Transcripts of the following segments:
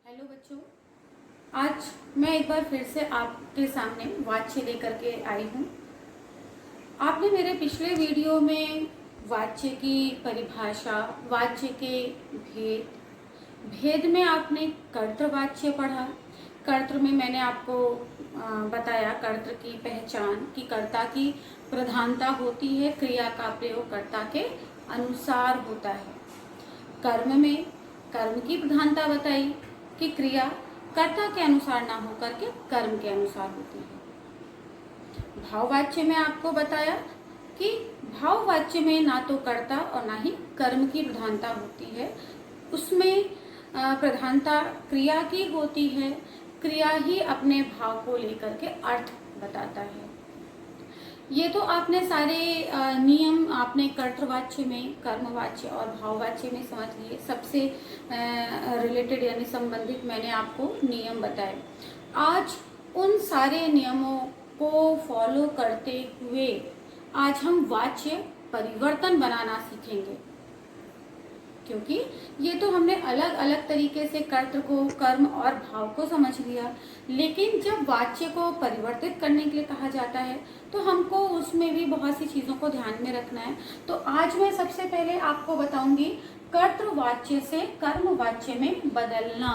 Hello बच्चों, आज मैं एक बार फिर से आपके सामने वाच्य लेकर के आई हूँ। आपने मेरे पिछले वीडियो में वाच्य की परिभाषा, वाच्य के भेद में आपने कर्तृवाच्य पढ़ा। कर्तृ में मैंने आपको बताया कर्तृ की पहचान कि कर्ता की प्रधानता होती है, क्रिया का प्रयोग कर्ता के अनुसार होता है। कर्म में कर्म की प्रधानता बताई कि क्रिया कर्ता के अनुसार ना होकर के कर्म के अनुसार होती है। भाववाच्य में आपको बताया कि भाववाच्य में ना तो कर्ता और ना ही कर्म की प्रधानता होती है, उसमें प्रधानता क्रिया की होती है। क्रिया ही अपने भाव को लेकर के अर्थ बताता है। ये तो आपने सारे नियम आपने कर्तृवाच्य में, कर्मवाच्य और भाववाच्य में समझ लिए। सबसे रिलेटेड यानी संबंधित मैंने आपको नियम बताए। आज उन सारे नियमों को फॉलो करते हुए आज हम वाच्य परिवर्तन बनाना सीखेंगे, क्योंकि ये तो हमने अलग अलग तरीके से कर्तृ को, कर्म और भाव को समझ लिया, लेकिन जब वाच्य को परिवर्तित करने के लिए कहा जाता है तो हमको उसमें भी बहुत सी चीज़ों को ध्यान में रखना है। तो आज मैं सबसे पहले आपको बताऊंगी कर्तृवाच्य से कर्मवाच्य में बदलना।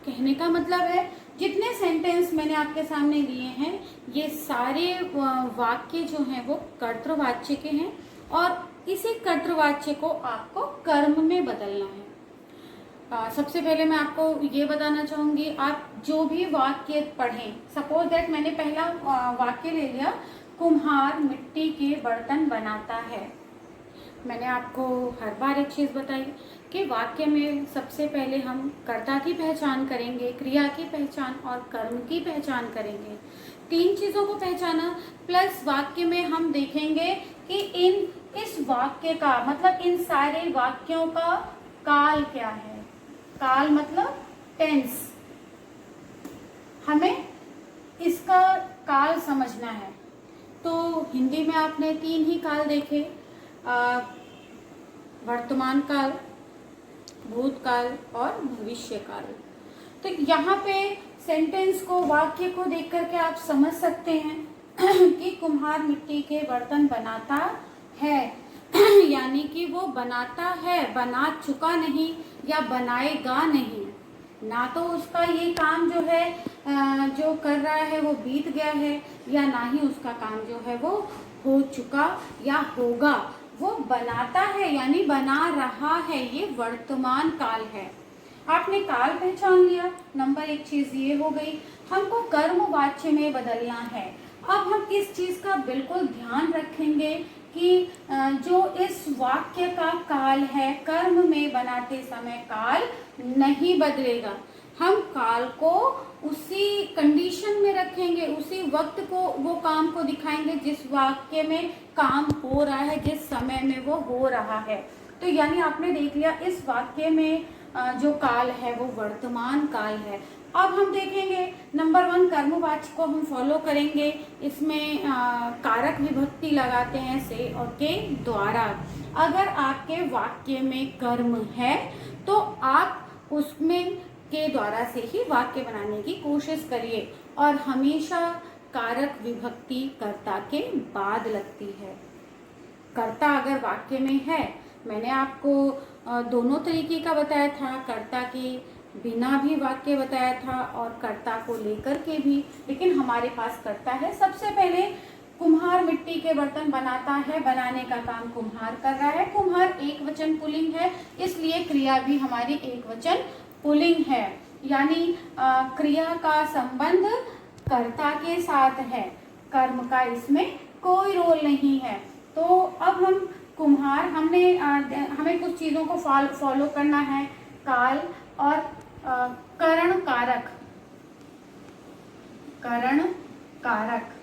कहने का मतलब है जितने सेंटेंस मैंने आपके सामने दिए हैं ये सारे वाक्य जो हैं वो कर्तृवाच्य के हैं और इसी कर्तृवाच्य को आपको कर्म में बदलना है। सबसे पहले मैं आपको ये बताना चाहूंगी, आप जो भी वाक्य पढ़ें, सपोज दैट मैंने पहला वाक्य ले लिया, कुम्हार मिट्टी के बर्तन बनाता है। मैंने आपको हर बार एक चीज़ बताई कि वाक्य में सबसे पहले हम कर्ता की पहचान करेंगे, क्रिया की पहचान और कर्म की पहचान करेंगे। तीन चीज़ों को पहचाना, प्लस वाक्य में हम देखेंगे कि इस वाक्य का मतलब इन सारे वाक्यों का काल क्या है। काल मतलब टेंस, हमें इसका काल समझना है। तो हिंदी में आपने तीन ही काल देखे, वर्तमान काल, भूतकाल और भविष्य काल। तो यहाँ पे सेंटेंस को, वाक्य को देख करके आप समझ सकते हैं कि कुम्हार मिट्टी के बर्तन बनाता है यानी कि वो बनाता है, बना चुका नहीं या बनाएगा नहीं। ना तो उसका ये काम जो है जो कर रहा है वो बीत गया है, या ना ही उसका काम जो है वो हो चुका या होगा। वो बनाता है यानी बना रहा है, ये वर्तमान काल है। आपने काल पहचान लिया, नंबर एक चीज ये हो गई। हमको कर्मवाच्य में बदलना है। अब हम इस चीज का बिल्कुल ध्यान रखेंगे कि जो इस वाक्य का काल है, कर्म में बनाते समय काल नहीं बदलेगा। हम काल को उसी कंडीशन में रखेंगे, उसी वक्त को, वो काम को दिखाएंगे जिस वाक्य में काम हो रहा है, जिस समय में वो हो रहा है। तो यानी आपने देख लिया इस वाक्य में जो काल है वो वर्तमान काल है। अब हम देखेंगे नंबर 1 कर्मवाच्य को हम फॉलो करेंगे। इसमें कारक विभक्ति लगाते हैं से और के द्वारा। अगर आपके वाक्य में कर्म है तो आप उसमें के द्वारा से ही वाक्य बनाने की कोशिश करिए, और हमेशा कारक विभक्ति कर्ता के बाद लगती है। कर्ता अगर वाक्य में है, मैंने आपको दोनों तरीके का बताया था, कर्ता के बिना भी वाक्य बताया था और कर्ता को लेकर के भी, लेकिन हमारे पास कर्ता है। सबसे पहले कुम्हार मिट्टी के बर्तन बनाता है, बनाने का काम कुम्हार कर रहा है। कुम्हार एक वचन पुल्लिंग है, इसलिए क्रिया भी हमारी एक वचन पुल्लिंग है, यानी क्रिया का संबंध कर्ता के साथ है, कर्म का इसमें कोई रोल नहीं है। तो अब हम कुम्हार, हमें कुछ चीज़ों को फॉलो करना है, काल और करण कारक। करण कारक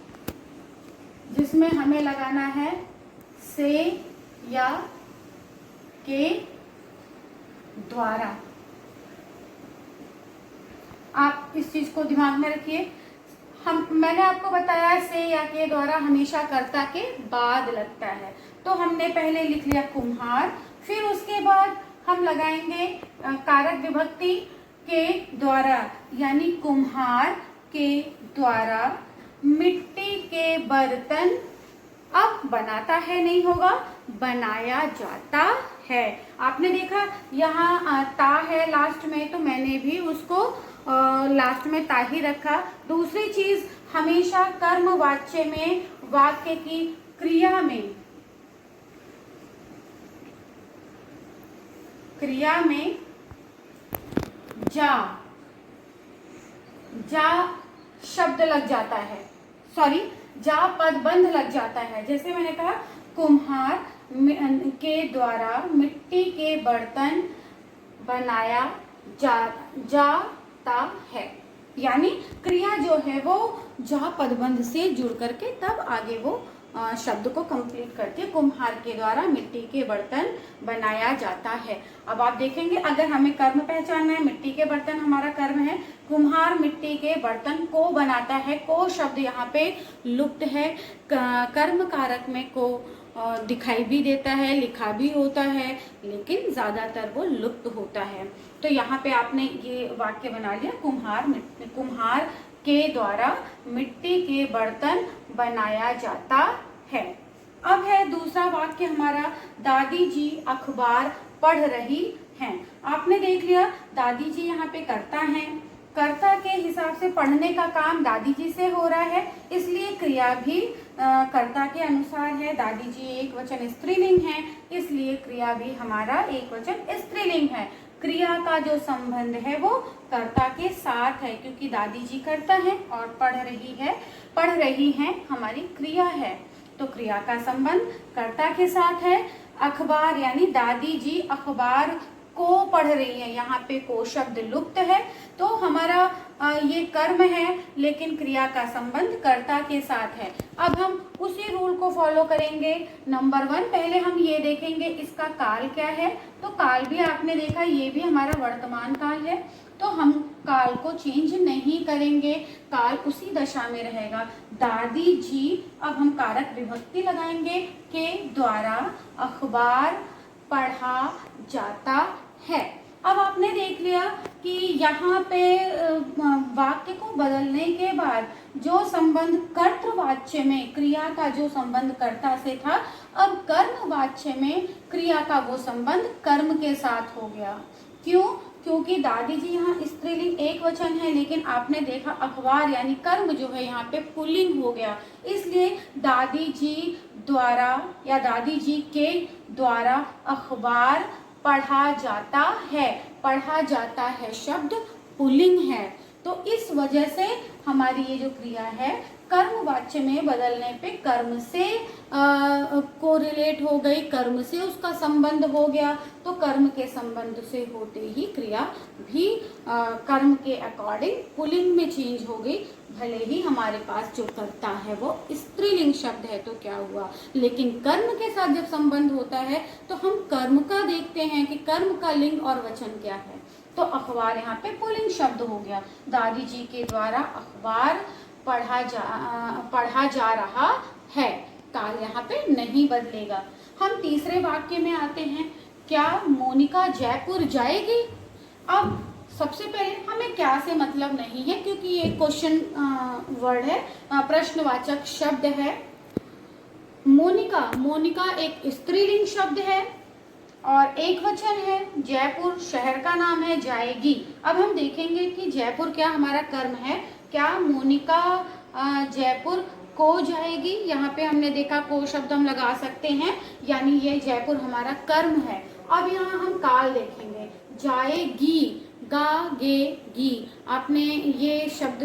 जिसमें हमें लगाना है से या के द्वारा। आप इस चीज को दिमाग में रखिए। मैंने आपको बताया से या के द्वारा हमेशा कर्ता के बाद लगता है। तो हमने पहले लिख लिया कुम्हार, फिर उसके बाद हम लगाएंगे कारक विभक्ति के द्वारा यानी कुम्हार के द्वारा मिट्टी के बर्तन, अब बनाता है नहीं होगा, बनाया जाता है। आपने देखा यहाँ ता है लास्ट में, तो मैंने भी उसको लास्ट में ता ही रखा। दूसरी चीज, हमेशा कर्म वाच्य में वाक्य की क्रिया में जा शब्द लग जाता है, सॉरी जा पदबंध लग जाता है। जैसे मैंने कहा कुम्हार के द्वारा मिट्टी के बर्तन बनाया जाता है, यानी क्रिया जो है वो जा पदबंध से जुड़ करके तब आगे वो शब्द को कंप्लीट करती है। कुम्हार के द्वारा मिट्टी के बर्तन बनाया जाता है। अब आप देखेंगे अगर हमें कर्म पहचानना है, मिट्टी के बर्तन हमारा कर्म है, कुम्हार मिट्टी के बर्तन को बनाता है। को शब्द यहाँ पे लुप्त है, कर्म कारक में को दिखाई भी देता है, लिखा भी होता है, लेकिन ज्यादातर वो लुप्त होता है। तो यहाँ पे आपने ये वाक्य बना लिया, कुम्हार के द्वारा मिट्टी के बर्तन बनाया जाता है। अब है दूसरा वाक्य हमारा, दादी जी अखबार पढ़ रही हैं। आपने देख लिया दादी जी यहाँ पे कर्ता हैं, कर्ता के हिसाब से पढ़ने का काम दादी जी से हो रहा है, इसलिए क्रिया भी कर्ता के अनुसार है। दादी जी एक वचन स्त्रीलिंग है, इसलिए क्रिया भी हमारा एक वचन स्त्रीलिंग है। क्रिया का जो संबंध है वो कर्ता के साथ है, क्योंकि दादी जी कर्ता है और पढ़ रही है हमारी क्रिया है, तो क्रिया का संबंध कर्ता के साथ है। अखबार यानी दादी जी अखबार को पढ़ रही है, यहाँ पे को शब्द लुप्त है, तो हमारा ये कर्म है, लेकिन क्रिया का संबंध कर्ता के साथ है। अब हम उसी रूल को फॉलो करेंगे। नंबर 1 पहले हम ये देखेंगे इसका काल क्या है, तो काल भी आपने देखा ये भी हमारा वर्तमान काल है, तो हम काल को चेंज नहीं करेंगे, काल उसी दशा में रहेगा। दादी जी, अब हम कारक विभक्ति लगाएंगे, के द्वारा अखबार पढ़ा जाता है। अब आपने देख लिया कि यहाँ पे वाक्य को बदलने के बाद जो संबंध कर्तृवाच्य में क्रिया का जो संबंध कर्ता से था, अब कर्मवाच्य में क्रिया का वो संबंध कर्म के साथ हो गया। क्यों? क्योंकि दादी जी यहाँ स्त्रीलिंग एक वचन है, लेकिन आपने देखा अखबार यानी कर्म जो है यहाँ पे पुल्लिंग हो गया, इसलिए दादी जी द्वारा या दादी जी के द्वारा अखबार पढ़ा जाता है। पढ़ा जाता है शब्द पुल्लिंग है, तो इस वजह से हमारी ये जो क्रिया है कर्मवाच्य में बदलने पे कर्म से कोरिलेट हो गई, कर्म से उसका संबंध हो गया, तो कर्म के संबंध से होते ही क्रिया भी कर्म के अकॉर्डिंग पुल्लिंग में चेंज हो गई। भले ही हमारे पास जो कर्ता है वो स्त्रीलिंग शब्द है, तो क्या हुआ, लेकिन कर्म के साथ जब संबंध होता है तो हम कर्म का देखते हैं कि कर्म का लिंग और वचन क्या है, तो अखबार यहाँ पे पुल्लिंग शब्द हो गया। दादी जी के द्वारा अखबार पढ़ा जा रहा है, काल यहाँ पे नहीं बदलेगा। हम तीसरे वाक्य में आते हैं, क्या मोनिका जयपुर जाएगी। अब सबसे पहले हमें क्या से मतलब नहीं है, क्योंकि ये क्वेश्चन वर्ड है, प्रश्नवाचक शब्द है। मोनिका एक स्त्रीलिंग शब्द है और एक वचन है। जयपुर शहर का नाम है। जाएगी, अब हम देखेंगे कि जयपुर क्या हमारा कर्म है, क्या मोनिका जयपुर को जाएगी। यहाँ पे हमने देखा को शब्द हम लगा सकते हैं, यानी ये जयपुर हमारा कर्म है। अब यहाँ हम काल देखेंगे, जाएगी, गा गे गी। आपने ये शब्द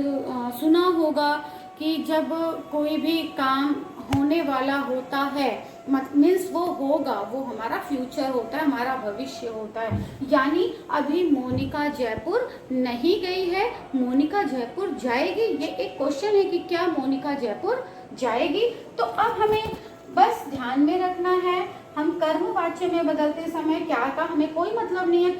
सुना होगा कि जब कोई भी काम होने वाला होता है, मीन्स वो होगा, वो हमारा फ्यूचर होता है, हमारा भविष्य होता है। यानी अभी मोनिका जयपुर नहीं गई है, मोनिका जयपुर जाएगी। ये एक क्वेश्चन है कि क्या मोनिका जयपुर जाएगी। तो अब हमें बस ध्यान में रखना है, हम कर्मवाच्य में बदलते समय क्या का हमें कोई मतलब नहीं है,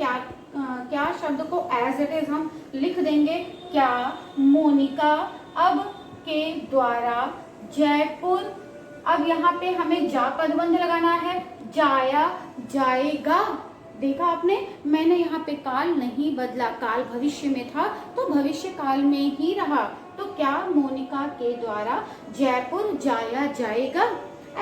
क्या शब्द को एज इट इज हम लिख देंगे, क्या मोनिका, अब के द्वारा जयपुर। अब यहाँ पे हमें जा पदबंध लगाना है, जाया, जाएगा, देखा आपने, मैंने यहाँ पे काल नहीं बदला, काल भविष्य में था तो भविष्य काल में ही रहा। तो क्या मोनिका के द्वारा जयपुर जाया जाएगा?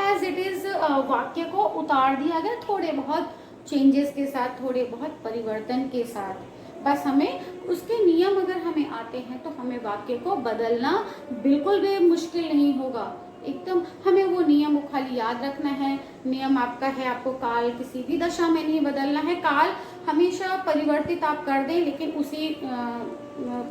एज इट इज वाक्य को उतार दिया गया थोड़े बहुत चेंजेस के साथ, थोड़े बहुत परिवर्तन के साथ। बस हमें उसके नियम अगर हमें आते हैं तो हमें वाक्य को बदलना बिल्कुल भी मुश्किल नहीं होगा। एकदम हमें वो नियम को खाली याद रखना है। नियम आपका है, आपको काल किसी भी दशा में नहीं बदलना है। काल हमेशा परिवर्तित आप कर दें, लेकिन उसी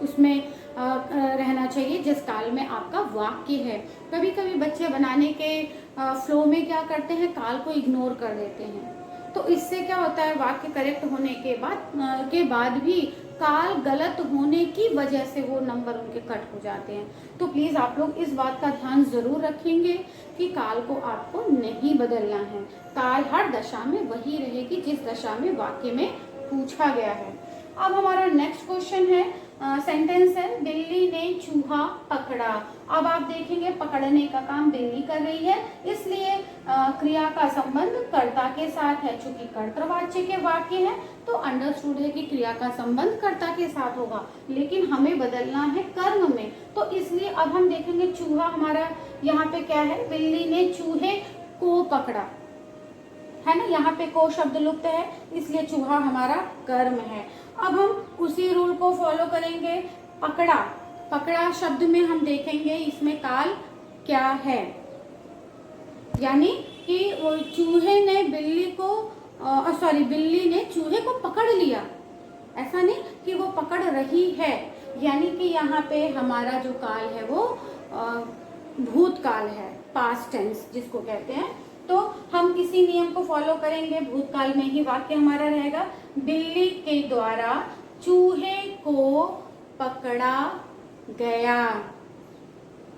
उसमें रहना चाहिए जिस काल में आपका वाक्य है। कभी कभी बच्चे बनाने के फ्लो में क्या करते हैं, काल को इग्नोर कर देते हैं, तो इससे क्या होता है, वाक्य करेक्ट होने के बाद भी काल गलत होने की वजह से वो नंबर उनके कट हो जाते हैं। तो प्लीज आप लोग इस बात का ध्यान जरूर रखेंगे कि काल को आपको नहीं बदलना है। काल हर दशा में वही रहेगी जिस दशा में वाक्य में पूछा गया है। अब हमारा नेक्स्ट क्वेश्चन है, सेंटेंस है, बिल्ली ने चूहा पकड़ा। अब आप देखेंगे पकड़ने का काम बिल्ली कर रही है, इसलिए क्रिया का संबंध कर्ता के साथ है। चूंकि कर्तृवाच्य के वाक्य है तो अंडरस्टूड है कि क्रिया का संबंध कर्ता के साथ होगा, लेकिन हमें बदलना है कर्म में। तो इसलिए अब हम देखेंगे चूहा हमारा यहाँ पे क्या है, बिल्ली ने चूहे को पकड़ा, है ना, यहाँ पे को शब्द लुप्त है, इसलिए चूहा हमारा कर्म है। अब हम उसी रूल को फॉलो करेंगे। पकड़ा, पकड़ा शब्द में हम देखेंगे इसमें काल क्या है, यानी कि चूहे ने बिल्ली को बिल्ली ने चूहे को पकड़ लिया। ऐसा नहीं कि वो पकड़ रही है, यानी कि यहाँ पे हमारा जो काल है वो भूतकाल है, पास्ट टेंस जिसको कहते हैं। तो हम किसी नियम को फॉलो करेंगे, भूतकाल में ही वाक्य हमारा रहेगा, बिल्ली के द्वारा चूहे को पकड़ा गया।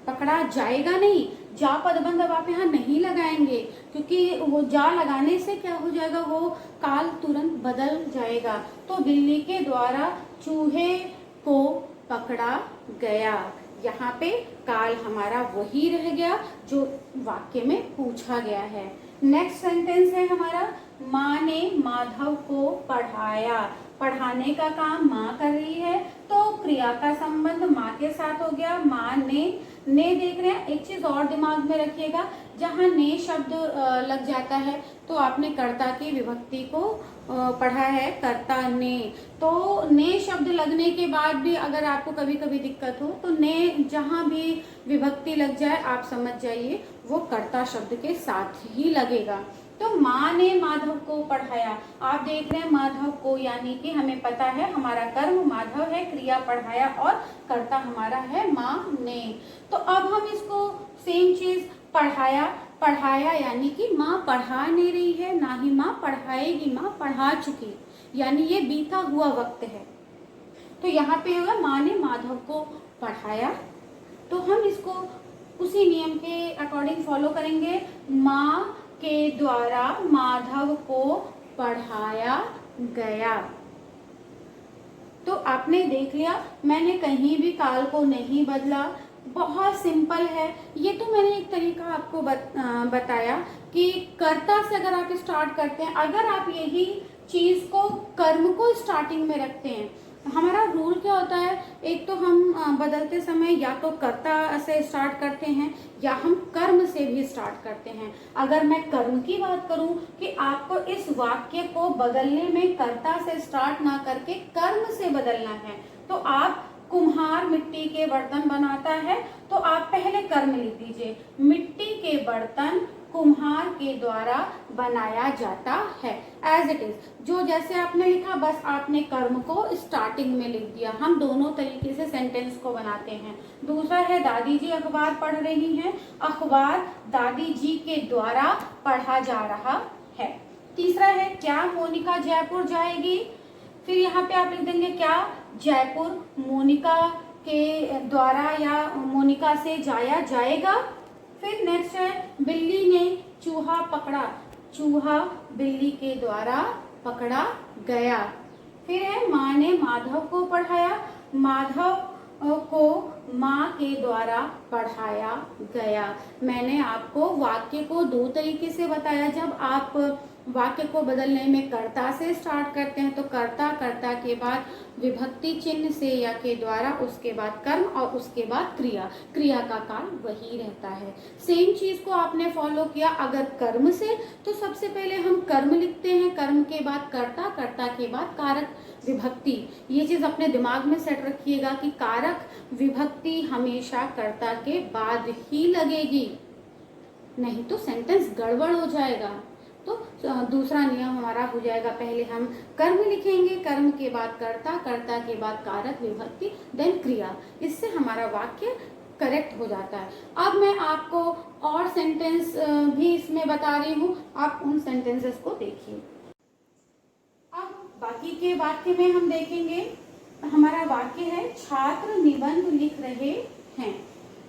पकड़ा जाएगा नहीं, जा पदबंध अब आप यहाँ नहीं लगाएंगे, क्योंकि वो जा लगाने से क्या हो जाएगा, वो काल तुरंत बदल जाएगा। तो बिल्ली के द्वारा चूहे को पकड़ा गया, यहाँ पे काल हमारा वही रह गया जो वाक्य में पूछा गया है। नेक्स्ट सेंटेंस है हमारा, माँ ने माधव को पढ़ाया। पढ़ाने का काम माँ कर रही है, तो क्रिया का संबंध माँ के साथ हो गया। माँ ने देख रहे हैं, एक चीज और दिमाग में रखिएगा, जहाँ ने शब्द लग जाता है तो आपने कर्ता की विभक्ति को पढ़ा है, कर्ता ने। तो ने शब्द लगने के बाद भी अगर आपको कभी कभी दिक्कत हो तो ने जहाँ भी विभक्ति लग जाए आप समझ जाइए वो कर्ता शब्द के साथ ही लगेगा। तो माँ ने माधव को पढ़ाया, आप देख रहे हैं माधव को, यानी कि हमें पता है हमारा कर्म माधव है, क्रिया पढ़ाया और कर्ता हमारा है माँ ने। तो अब हम इसको सेम चीज पढ़ाया, पढ़ाया यानी कि माँ पढ़ा नहीं रही है, ना ही माँ पढ़ाएगी, माँ पढ़ा चुकी, यानी ये बीता हुआ वक्त है। तो यहाँ पे होगा माँ ने माधव को पढ़ाया, तो हम इसको उसी नियम के अकॉर्डिंग फॉलो करेंगे। माँ के द्वारा माधव को पढ़ाया गया। तो आपने देख लिया, मैंने कहीं भी काल को नहीं बदला, बहुत सिंपल है। ये तो मैंने एक तरीका आपको बताया कि कर्ता से अगर आप स्टार्ट करते हैं, अगर आप यही चीज को कर्म को स्टार्टिंग में रखते हैं, हमारा रूल क्या होता है, एक तो हम बदलते समय या तो कर्ता से स्टार्ट करते हैं या हम कर्म से भी स्टार्ट करते हैं। अगर मैं कर्म की बात करूं कि आपको इस वाक्य को बदलने में कर्ता से स्टार्ट ना करके कर्म से बदलना है, तो आप कुम्हार मिट्टी के बर्तन बनाता है तो आप पहले कर्म लिख दीजिए, मिट्टी के बर्तन कुम्हार के द्वारा बनाया जाता है। एज इट इज, जो जैसे आपने लिखा बस आपने कर्म को स्टार्टिंग में लिख दिया। हम दोनों तरीके से सेंटेंस को बनाते हैं। दूसरा है, दादी जी अखबार पढ़ रही हैं, अखबार दादी जी के द्वारा पढ़ा जा रहा है। तीसरा है, क्या मोनिका जयपुर जाएगी, फिर यहाँ पे आप लिख देंगे क्या जयपुर मोनिका के द्वारा या मोनिका से जाया जाएगा। फिर नेक्स्ट है, बिल्ली ने चूहा पकड़ा, चूहा बिल्ली के द्वारा पकड़ा गया। फिर है, माँ ने माधव को पढ़ाया, माधव को माँ के द्वारा पढ़ाया गया। मैंने आपको वाक्य को दो तरीके से बताया, जब आप वाक्य को बदलने में कर्ता से स्टार्ट करते हैं, तो कर्ता, कर्ता के बाद विभक्ति चिन्ह से या के द्वारा, उसके बाद कर्म और उसके बाद क्रिया। क्रिया का काल वही रहता है। सेम चीज को आपने फॉलो किया। अगर कर्म से, तो सबसे पहले हम कर्म लिखते हैं, कर्म के बाद कर्ता, कर्ता के बाद कारक विभक्ति। ये चीज अपने दिमाग में सेट रखिएगा कि कारक विभक्ति हमेशा कर्ता के बाद ही लगेगी, नहीं तो सेंटेंस गड़बड़ हो जाएगा। तो दूसरा नियम हमारा हो जाएगा, पहले हम कर्म लिखेंगे, कर्म के बाद कर्ता, कर्ता के बाद कारक विभक्ति, देन क्रिया। इससे हमारा वाक्य करेक्ट हो जाता है। अब मैं आपको और सेंटेंस भी इसमें बता रही हूँ, आप उन सेंटेंसेस को देखिए। अब बाकी के वाक्य में हम देखेंगे, हमारा वाक्य है छात्र निबंध लिख रहे हैं।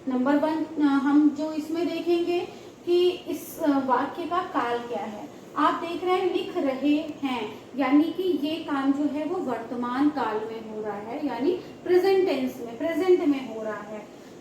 नंबर 1 हम जो इसमें देखेंगे कि इस वाक्य का काल क्या है। आप देख रहे हैं लिख रहे हैं, यानी कि ये काम जो है वो वर्तमान काल में हो रहा है, यानी प्रेजेंट टेंस में, प्रेजेंट में हो रहा है।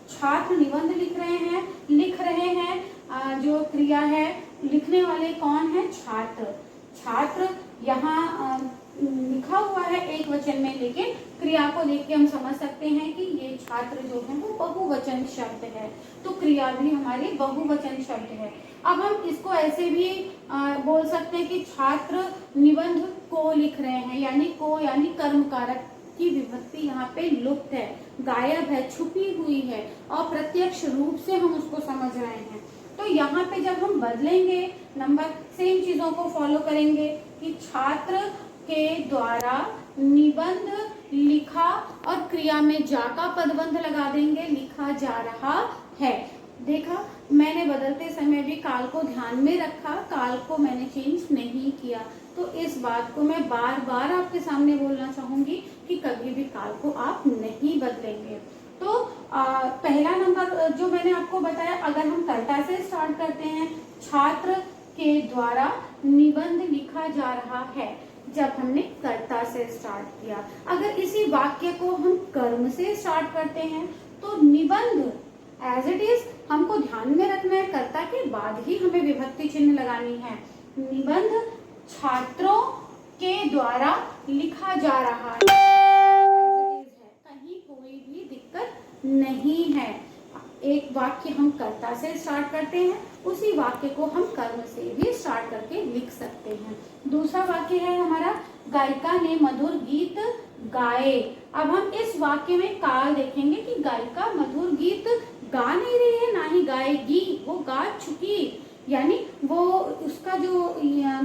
छात्र निबंध लिख रहे हैं, लिख रहे हैं जो क्रिया है, लिखने वाले कौन है? छात्र। छात्र यहाँ लिखा हुआ है एक वचन में, लेकिन क्रिया को देख के हम समझ सकते हैं कि ये छात्र जो है वो बहुवचन शब्द है, तो क्रिया भी हमारी बहुवचन शब्द है। अब हम इसको ऐसे भी बोल सकते हैं कि छात्र निबंध को लिख रहे हैं, यानी को यानी कर्म कारक की विभक्ति यहाँ पे लुप्त है, गायब है, छुपी हुई है, और प्रत्यक्ष रूप से हम उसको समझ रहे हैं। तो यहाँ पे जब हम बदलेंगे नंबर, सेम चीजों को फॉलो करेंगे कि छात्र के द्वारा निबंध लिखा, और क्रिया में जा का पदबंध लगा देंगे, लिखा जा रहा है। देखा, मैंने बदलते समय भी काल को ध्यान में रखा, काल को मैंने चेंज नहीं किया। तो इस बात को मैं बार बार आपके सामने बोलना चाहूंगी कि कभी भी काल को आप नहीं बदलेंगे। तो पहला नंबर जो मैंने आपको बताया, अगर हम कर्ता से स्टार्ट करते हैं, छात्र के द्वारा निबंध लिखा जा रहा है, जब हमने कर्ता से स्टार्ट किया। अगर इसी वाक्य को हम कर्म से स्टार्ट करते हैं, तो निबंध एज इट इज हमको ध्यान में रखना है, कर्ता के बाद ही हमें विभक्ति चिन्ह लगानी है। निबंध छात्रों के द्वारा लिखा जा रहा है, कहीं कोई भी दिक्कत नहीं है। एक वाक्य हम कर्ता से स्टार्ट करते हैं, उसी वाक्य को हम कर्म से भी स्टार्ट करके लिख सकते हैं। दूसरा वाक्य है हमारा, गायिका ने मधुर गीत गाए। अब हम इस वाक्य में काल देखेंगे कि गायिका मधुर गीत गा नहीं रही है, ना ही गाएगी, वो गा चुकी, यानी वो उसका जो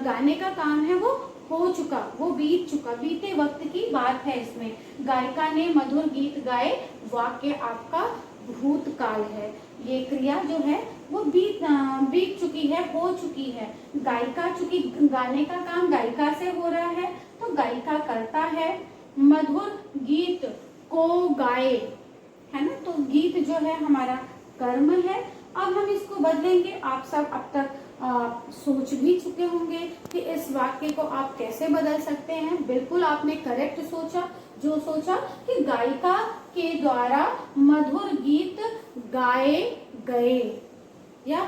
गाने का काम है वो हो चुका, वो बीत चुका, बीते वक्त की बात है। इसमें गायिका ने मधुर गीत गाए, वाक्य आपका भूतकाल है। ये क्रिया जो है वो बीत चुकी है, हो चुकी है। गायिका, चूंकि गाने का काम गायिका से हो रहा है, तो गायिका करता है, मधुर गीत को गाए, है ना, तो गीत जो है हमारा कर्म है। अब हम इसको बदलेंगे। आप सब अब तक सोच भी चुके होंगे कि इस वाक्य को आप कैसे बदल सकते हैं। बिल्कुल आपने करेक्ट सोचा, जो सोचा कि गायिका के द्वारा मधुर गीत गाए गए या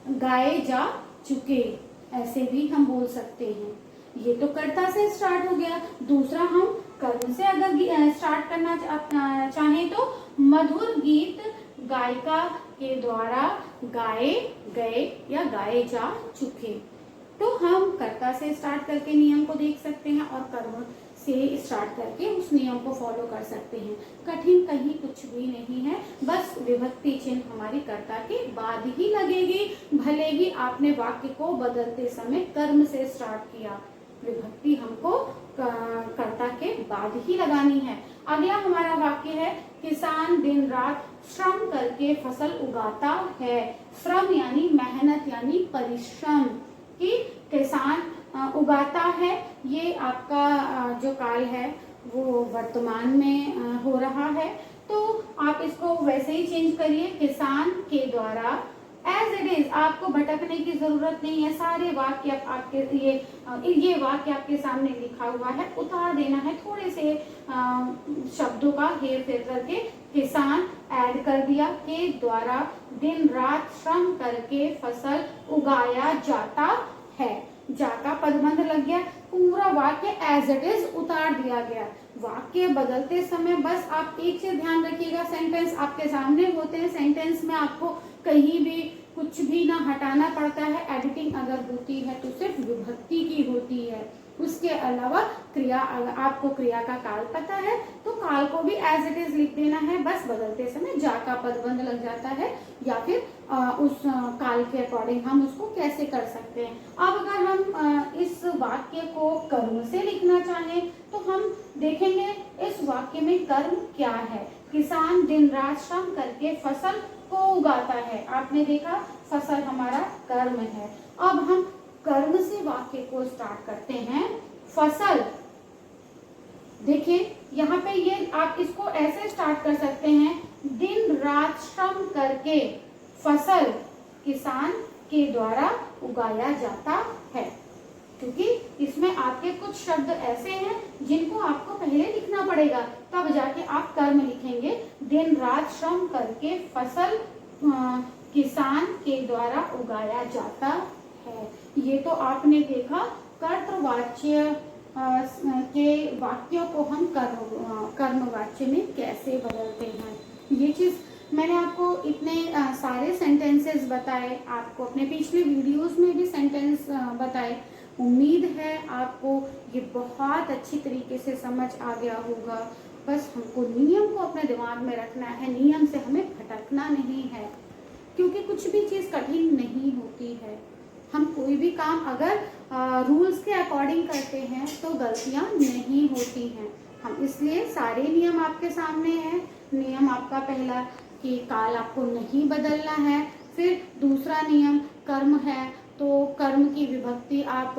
गाए जा चुके, ऐसे भी हम बोल सकते हैं। ये तो कर्ता से स्टार्ट हो गया। दूसरा, हम कर्म से अगर स्टार्ट करना चाहें तो मधुर गीत गायिका के द्वारा गाए गए या गाए जा चुके। तो हम कर्ता से स्टार्ट करके नियम को देख सकते हैं और कर्म से स्टार्ट करके उस नियम को फॉलो कर सकते हैं। कठिन कहीं कुछ भी नहीं है, बस विभक्ति चिन्ह हमारी कर्ता के बाद ही लगेगी। भले ही आपने वाक्य को बदलते समय कर्म से स्टार्ट किया, विभक्ति हमको कर्ता के बाद ही लगानी है। अगला हमारा वाक्य है, किसान दिन रात श्रम करके फसल उगाता है। श्रम यानी मेहनत यानी परिश्रम, कि किसान उगाता है, ये आपका जो काल है वो वर्तमान में हो रहा है। तो आप इसको वैसे ही चेंज करिए, किसान के द्वारा, एज इट इज। आपको भटकने की जरूरत नहीं है, सारे वाक्य आपके ये वाक्य आपके सामने लिखा हुआ है, उतार देना है, थोड़े से शब्दों का हेर फेर करके किसान ऐड कर दिया, के द्वारा दिन रात श्रम करके फसल उगाया जाता है। जा का पदबंध लग गया, पूरा वाक्य एज इट इज उतार दिया गया। वाक्य बदलते समय बस आप एक चीज ध्यान रखिएगा, सेंटेंस आपके सामने होते हैं, सेंटेंस में आपको कहीं भी कुछ भी ना हटाना पड़ता है। एडिटिंग अगर होती है तो सिर्फ विभक्ति की होती है, उसके अलावा क्रिया, अगर आपको क्रिया का काल पता है तो काल को भी एज इट इज लिख देना है, बस बदलते समय जा का पदबंध लग जाता है, या फिर उस काल के अकॉर्डिंग हम उसको कैसे कर सकते हैं। अब अगर हम इस वाक्य को कर्म से लिखना चाहें तो हम देखेंगे इस वाक्य में कर्म क्या है। किसान दिन रात श्रम करके फसल को उगाता है। आपने देखा फसल हमारा कर्म है। अब हम कर्म से वाक्य को स्टार्ट करते हैं। फसल, देखिए यहाँ पे ये आप इसको ऐसे स्टार्ट कर सकते हैं, दिन रात श्रम करके फसल किसान के द्वारा उगाया जाता है, क्योंकि इसमें आपके कुछ शब्द ऐसे हैं जिनको आपको पहले लिखना पड़ेगा, तब जाके आप कर्म लिखेंगे। दिन रात श्रम करके फसल किसान के द्वारा उगाया जाता है। ये तो आपने देखा कर्तवाच्य के वाक्यों को हम कर्मवाच्य में कैसे बदलते हैं। ये चीज मैंने आपको इतने सारे सेंटेंसेस बताए, आपको अपने पिछले वीडियोस में भी सेंटेंस बताए। उम्मीद है आपको ये बहुत अच्छी तरीके से समझ आ गया होगा। बस हमको नियम को अपने दिमाग में रखना है, नियम से हमें भटकना नहीं है, क्योंकि कुछ भी चीज़ कठिन नहीं होती है। हम कोई भी काम अगर रूल्स के अकॉर्डिंग करते हैं तो गलतियां नहीं होती हैं। हम इसलिए सारे नियम आपके सामने हैं। नियम आपका पहला कि काल आपको नहीं बदलना है। फिर दूसरा नियम कर्म है, तो कर्म की विभक्ति आप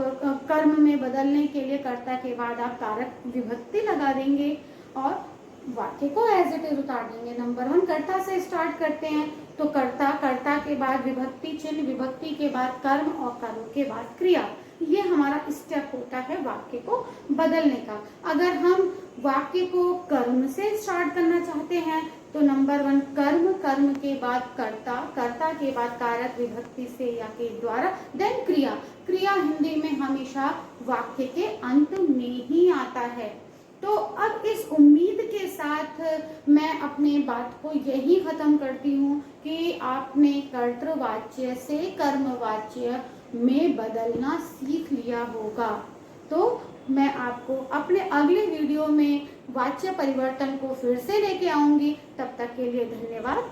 कर्म में बदलने के लिए कर्ता के बाद आप कारक विभक्ति लगा देंगे और वाक्य को एज इट इज उतार देंगे। नंबर 1 कर्ता से स्टार्ट करते हैं, तो कर्ता, कर्ता के बाद विभक्ति चिन्ह, विभक्ति के बाद कर्म और कर्म के बाद क्रिया। ये हमारा स्टेप होता है वाक्य को बदलने का। अगर हम वाक्य को कर्म से स्टार्ट करना चाहते हैं तो नंबर 1 कर्म, कर्म के बाद कर्ता, कर्ता के बाद कारक विभक्ति से या के द्वारा, देन क्रिया। क्रिया हिंदी में हमेशा वाक्य के अंत में ही आता है। तो अब इस उम्मीद के साथ मैं अपने बात को यही खत्म करती हूँ कि आपने कर्तृवाच्य से कर्मवाच्य में बदलना सीख लिया होगा। तो मैं आपको अपने अगले वीडियो में वाच्य परिवर्तन को फिर से लेके आऊंगी। तब तक के लिए धन्यवाद।